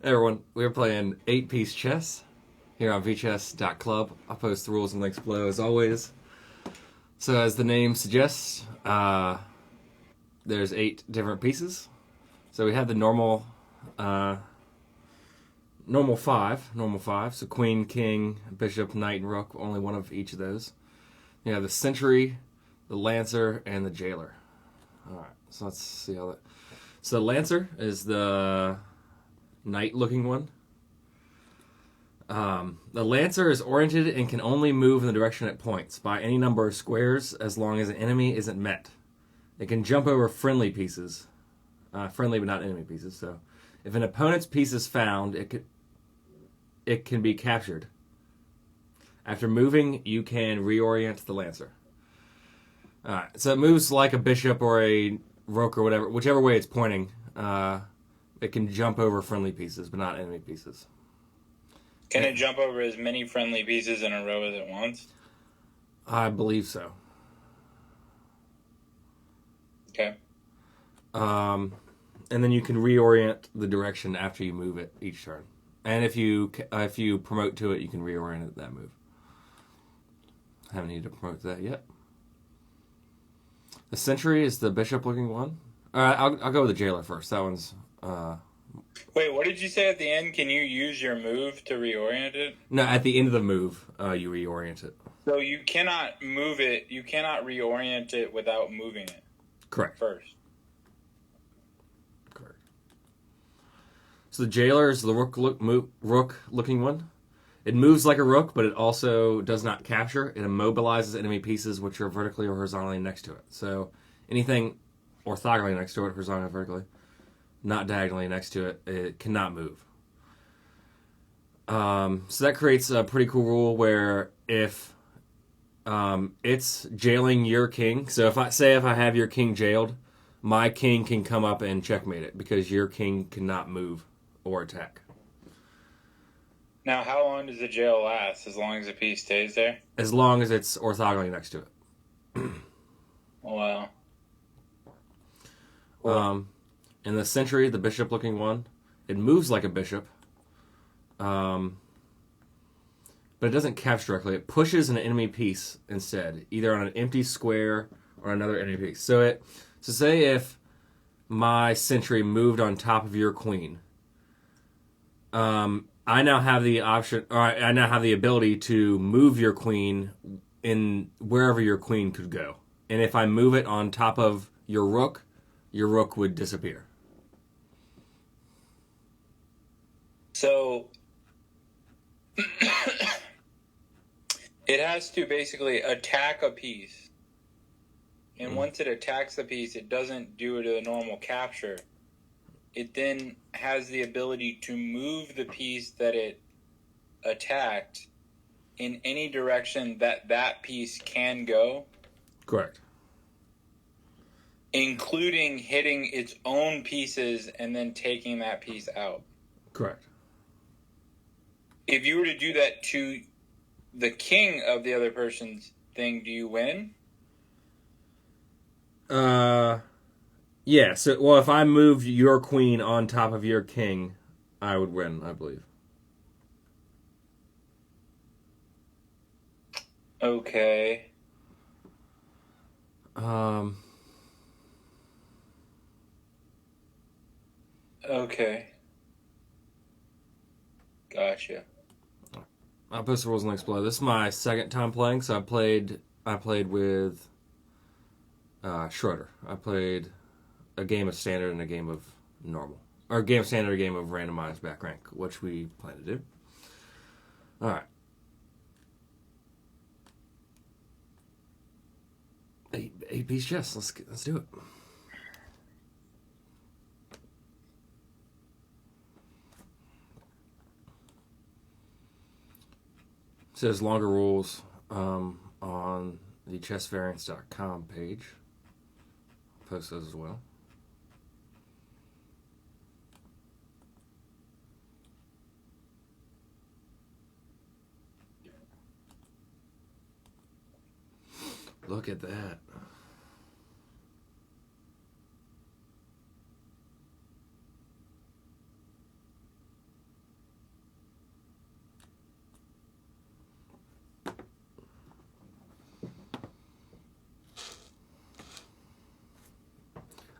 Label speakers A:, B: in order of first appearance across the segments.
A: Hey everyone, we're playing 8-piece chess here on vchess.club. I'll post the rules and links below as always. So as the name suggests, there's 8 different pieces. So we have the normal five. So queen, king, bishop, knight, and rook. Only one of each of those. You have the sentry, the lancer, and the jailer. All right. So let's see how that. So the lancer is the knight-looking one. The lancer is oriented and can only move in the direction it points by any number of squares as long as an enemy isn't met. It can jump over friendly pieces, friendly but not enemy pieces. So, if an opponent's piece is found, it can be captured. After moving, you can reorient the lancer. All right, so it moves like a bishop or a rook or whatever, whichever way it's pointing. It can jump over friendly pieces, but not enemy pieces.
B: Can it jump over as many friendly pieces in a row as it wants?
A: I believe so.
B: Okay.
A: And then you can reorient the direction after you move it each turn. And if you promote to it, you can reorient it that move. Haven't needed to promote that yet. The sentry is the bishop-looking one. All right, I'll go with the jailer first. That one's.
B: Wait, what did you say at the end? Can you use your move to reorient it?
A: No, at the end of the move, you reorient it.
B: So you cannot move it. You cannot reorient it without moving it.
A: Correct.
B: First.
A: Correct. So the jailer is the rook-looking one. It moves like a rook, but it also does not capture. It immobilizes enemy pieces which are vertically or horizontally next to it. So anything orthogonally next to it, horizontally or vertically, not diagonally next to it, it cannot move. So that creates a pretty cool rule where if it's jailing your king, so if I have your king jailed, my king can come up and checkmate it because your king cannot move or attack.
B: Now, how long does the jail last? As long as the piece stays there?
A: As long as it's orthogonally next to it.
B: Wow.
A: In the sentry, the bishop-looking one, it moves like a bishop, but it doesn't capture directly. It pushes an enemy piece instead, either on an empty square or another enemy piece. So say if my sentry moved on top of your queen, I now have the option, or I now have the ability to move your queen in wherever your queen could go. And if I move it on top of your rook would disappear.
B: So it has to basically attack a piece. And once it attacks the piece, it doesn't do it a normal capture. It then has the ability to move the piece that it attacked in any direction that piece can go.
A: Correct.
B: Including hitting its own pieces and then taking that piece out.
A: Correct.
B: If you were to do that to the king of the other person's thing, do you win?
A: Yeah. So, well, if I moved your queen on top of your king, I would win, I believe.
B: Okay. Okay. Gotcha.
A: I'll post the rules and links below. This is my second time playing, so I played with Schroeder. I played a game of standard and a game of normal. Or a game of standard, a game of randomized back rank, which we plan to do. Alright. 8-piece chess. Let's do it. It says longer rules on the chessvariants.com page. I'll post those as well. Look at that.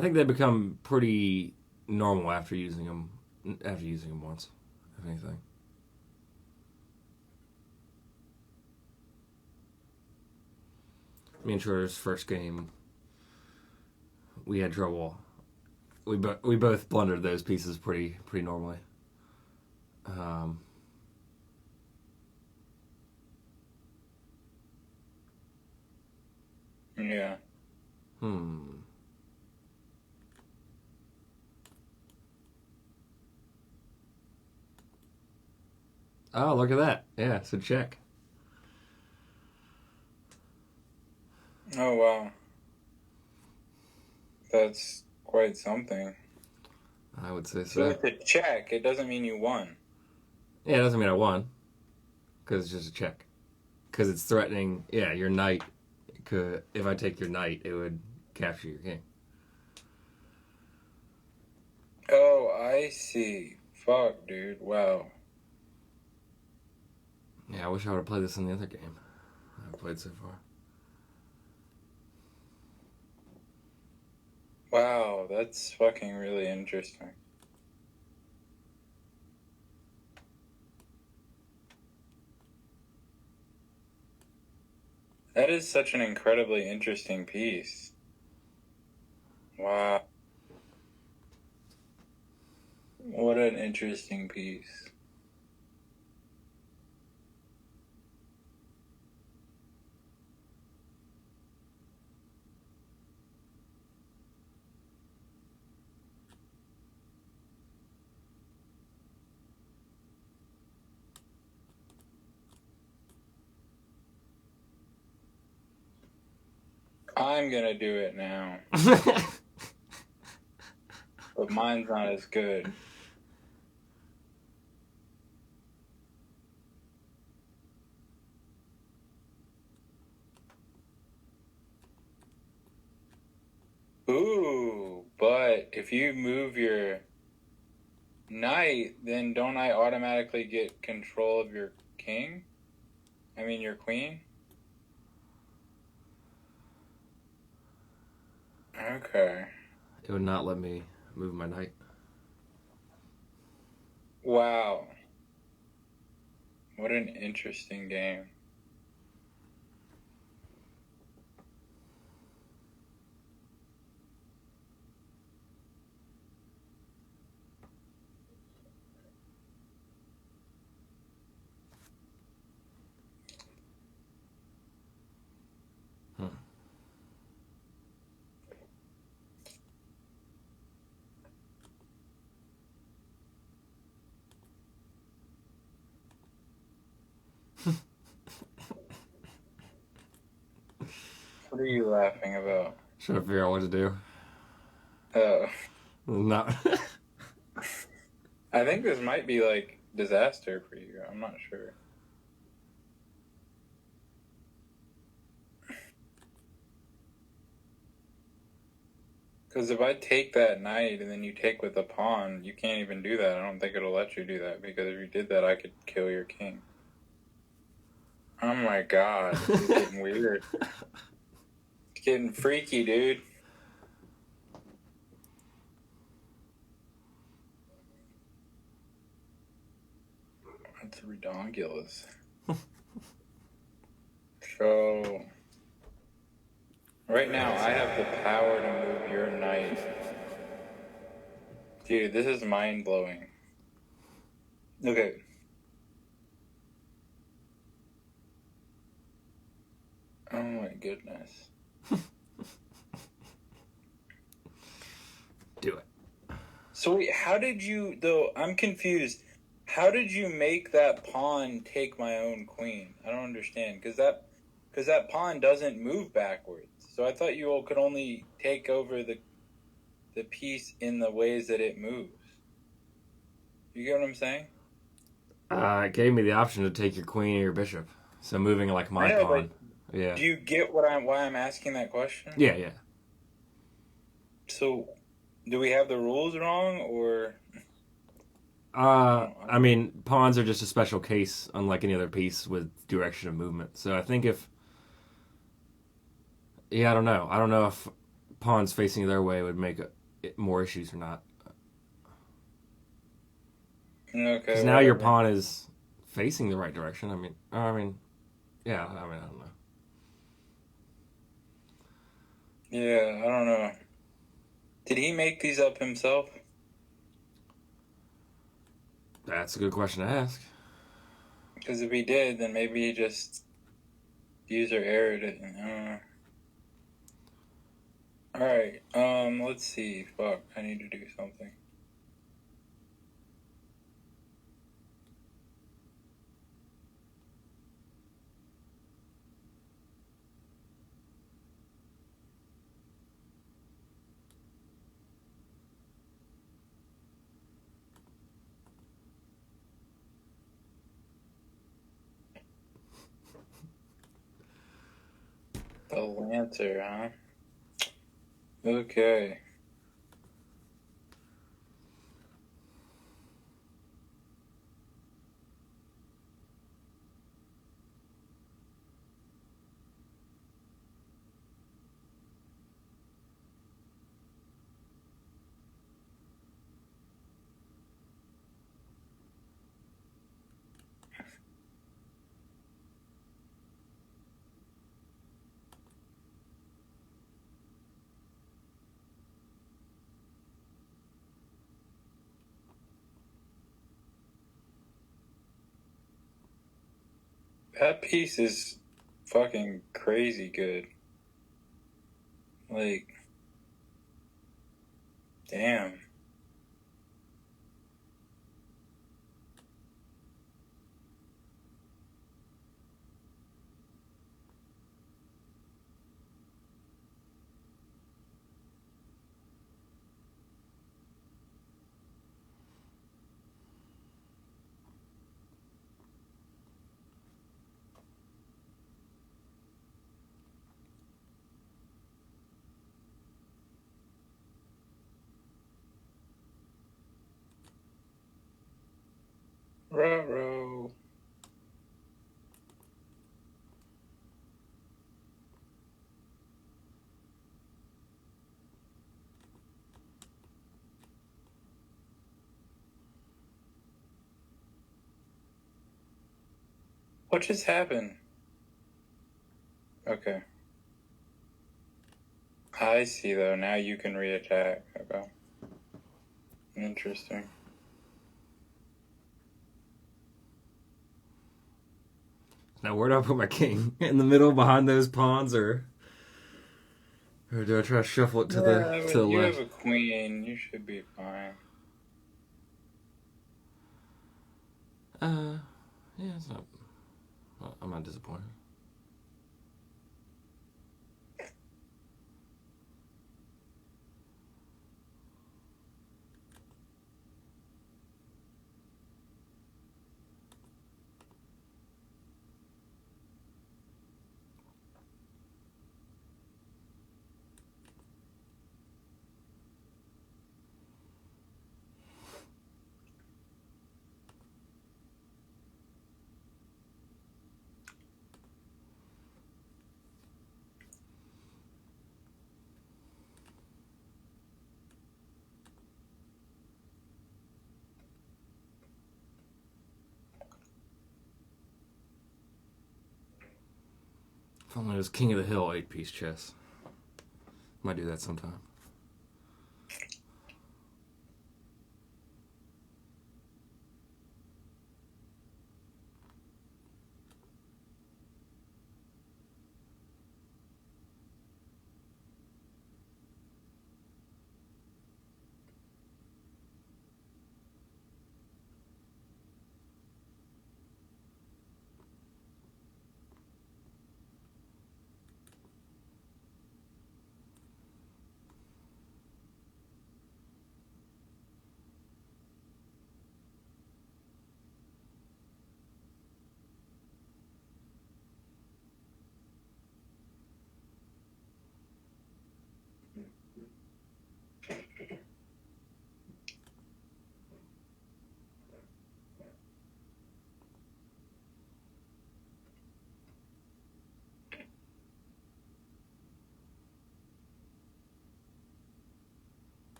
A: I think they become pretty normal after using them. Once, if anything. Me and Schroeder's first game, we had trouble. We both blundered those pieces pretty normally.
B: Yeah.
A: Oh, look at that. Yeah, it's a check.
B: Oh, wow. That's quite something.
A: I would say
B: So
A: so.
B: it's a check. It doesn't mean you won.
A: Yeah, it doesn't mean I won. Because it's just a check. Because it's threatening, your knight. If I take your knight, it would capture your king.
B: Oh, I see. Fuck, dude. Wow.
A: Yeah, I wish I would have played this in the other game I've played so far.
B: Wow, that's fucking really interesting. That is such an incredibly interesting piece. Wow. What an interesting piece. I'm gonna do it now. But mine's not as good. Ooh, but if you move your knight, then don't I automatically get control of your king? I mean, your queen? Okay.
A: It would not let me move my knight.
B: Wow. What an interesting game. What are you laughing about?
A: Trying to figure out what to do.
B: Oh.
A: Not.
B: I think this might be like disaster for you. I'm not sure. Because if I take that knight and then you take with the pawn, you can't even do that. I don't think it'll let you do that, because if you did that, I could kill your king. Oh my god, this is getting weird. It's getting freaky, dude. That's redonkulous. So, right now, I have the power to move your knight. Dude, this is mind-blowing. Okay. Oh my goodness.
A: Do it.
B: So wait, how did you, though, I'm confused. How did you make that pawn take my own queen? I don't understand, because that pawn doesn't move backwards. So I thought you all could only take over the piece in the ways that it moves. You get what I'm saying?
A: It gave me the option to take your queen or your bishop. So moving like my pawn. Yeah.
B: Do you get why I'm asking that question?
A: Yeah.
B: So, do we have the rules wrong, or?
A: I mean, pawns are just a special case, unlike any other piece with direction of movement. So I think I don't know. I don't know if pawns facing their way would make it more issues or not.
B: Okay.
A: Because now your pawn is facing the right direction. Yeah. I don't know.
B: Yeah, I don't know. Did he make these up himself?
A: That's a good question to ask.
B: Because if he did, then maybe he just user errored it. Alright, let's see. Fuck, I need to do something. The Lancer, huh? Okay. That piece is fucking crazy good. Like, damn. Ruh-roh. What just happened? Okay. I see, though. Now you can reattack. Okay. Interesting.
A: Now, where do I put my king? In the middle, behind those pawns, or do I try to shuffle it to the left?
B: You have a queen. You should be fine.
A: Yeah, it's not. I'm not disappointed. If only it was King of the Hill 8-piece chess. Might do that sometime.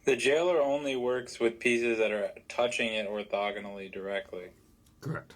B: The jailer only works with pieces that are touching it orthogonally directly.
A: Correct.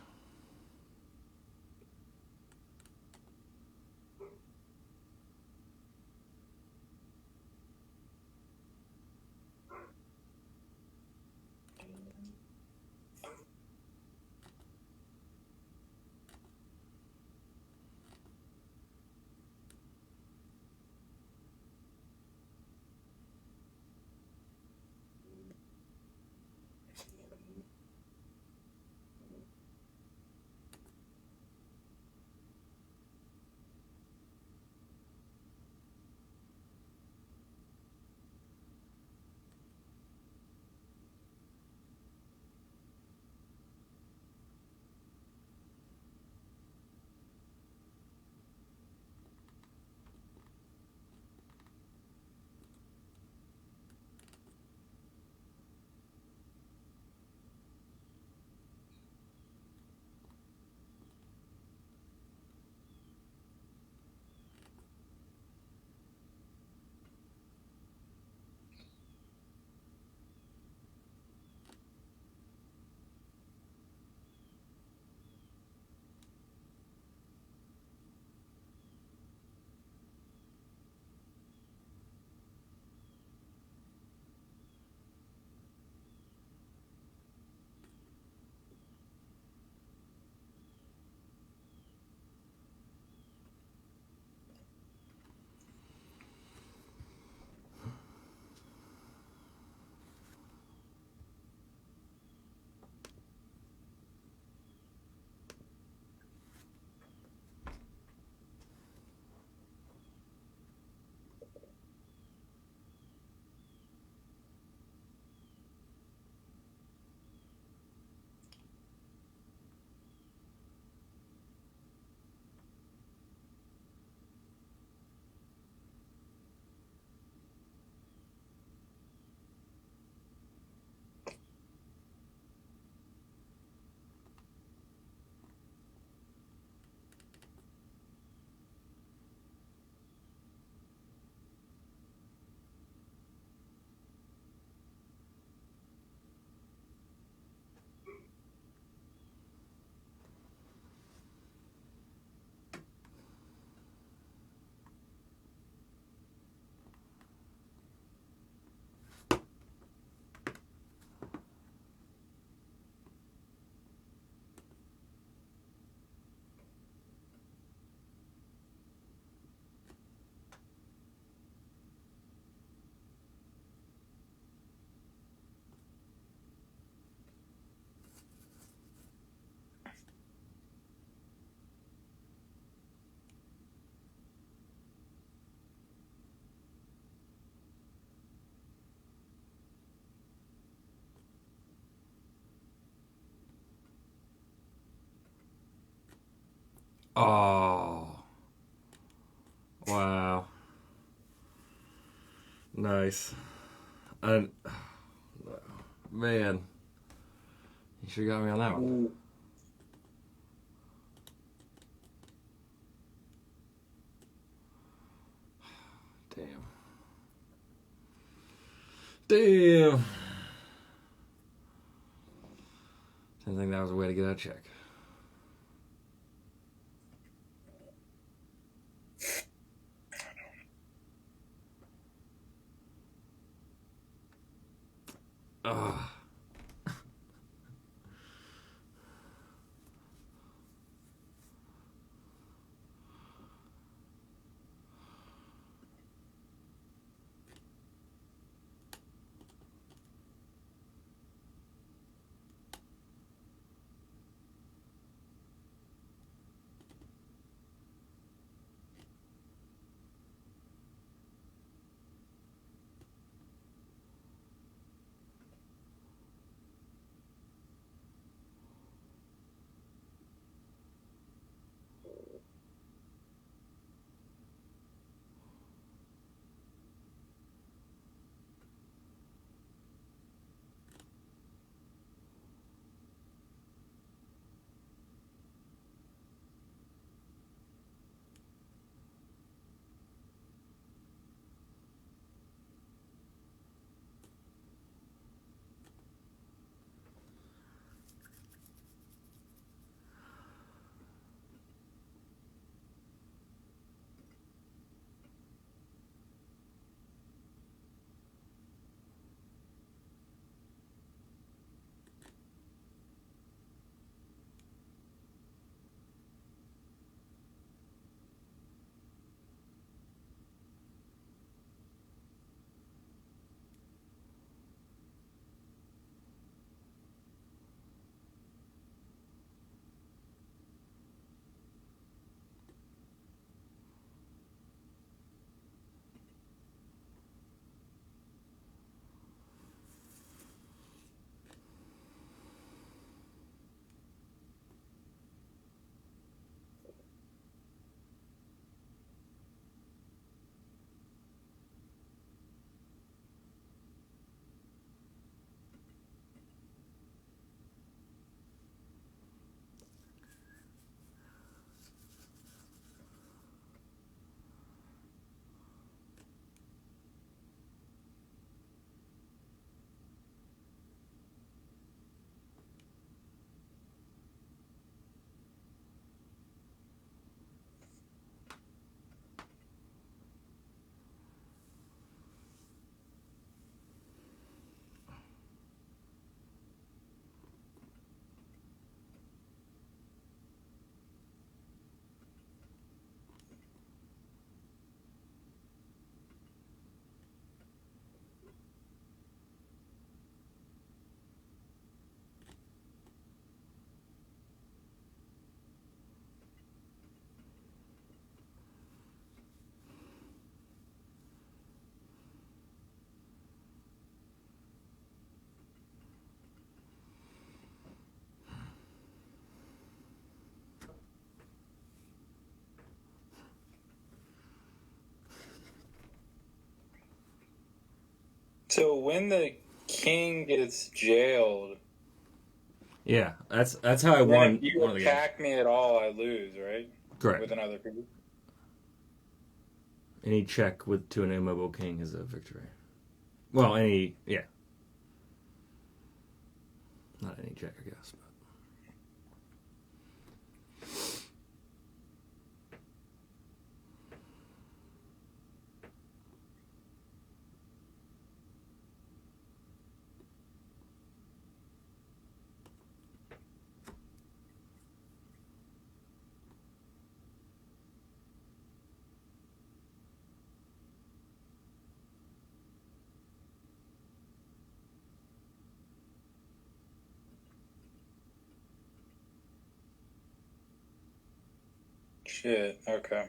A: Oh. Wow. Nice. And man, you sure got me on that one. Damn. Damn. Didn't think that was a way to get a check. Ugh.
B: So when the king gets jailed,
A: Yeah, that's how I
B: then
A: won
B: if you
A: one of the games.
B: attack me at all, I lose, right?
A: Correct.
B: With another piece.
A: Any check to an immobile king is a victory. Well, yeah. Not any check, I guess.
B: Shit. Okay.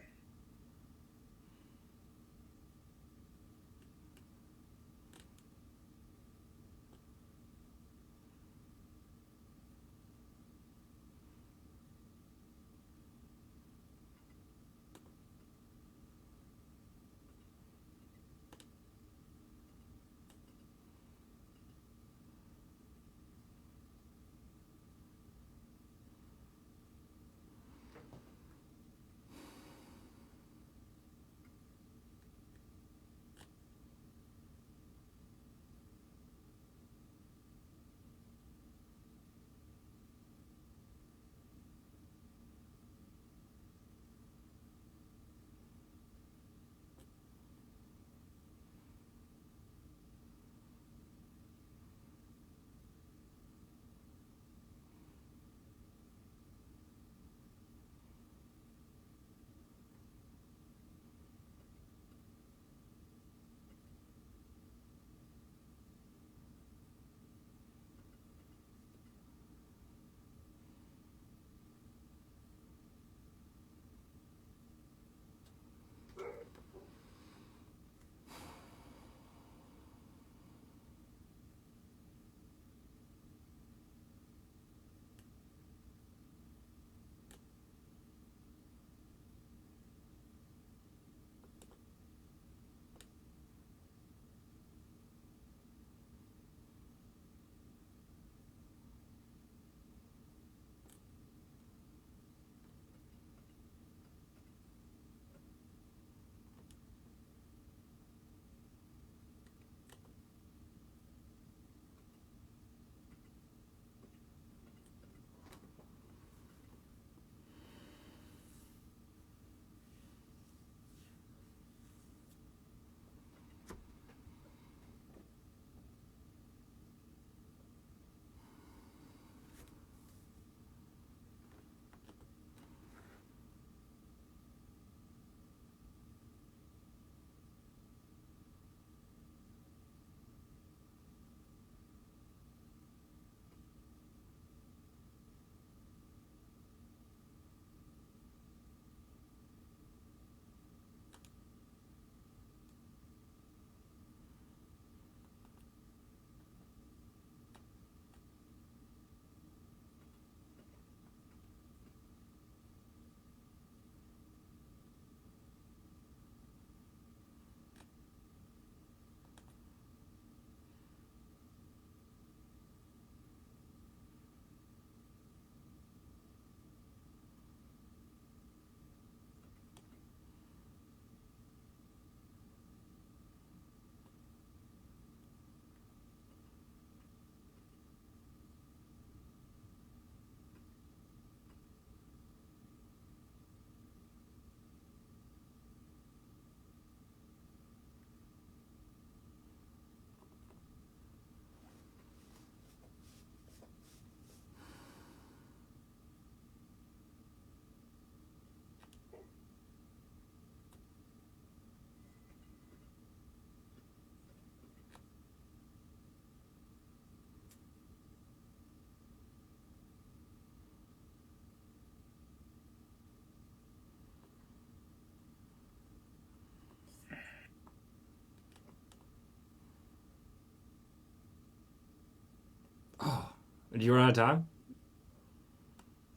A: Did you run out of time?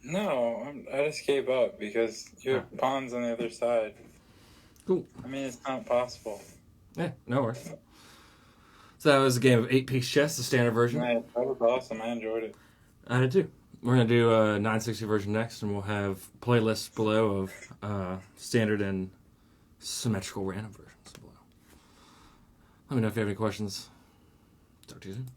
B: No, I just gave up because you have pawns on the other side.
A: Cool.
B: I mean, it's not possible.
A: Yeah, no worries. So that was a game of 8-piece chess, the standard version.
B: Man, that was awesome. I enjoyed it.
A: I did too. We're going to do a 960 version next, and we'll have playlists below of standard and symmetrical random versions below. Let me know if you have any questions. Talk to you soon.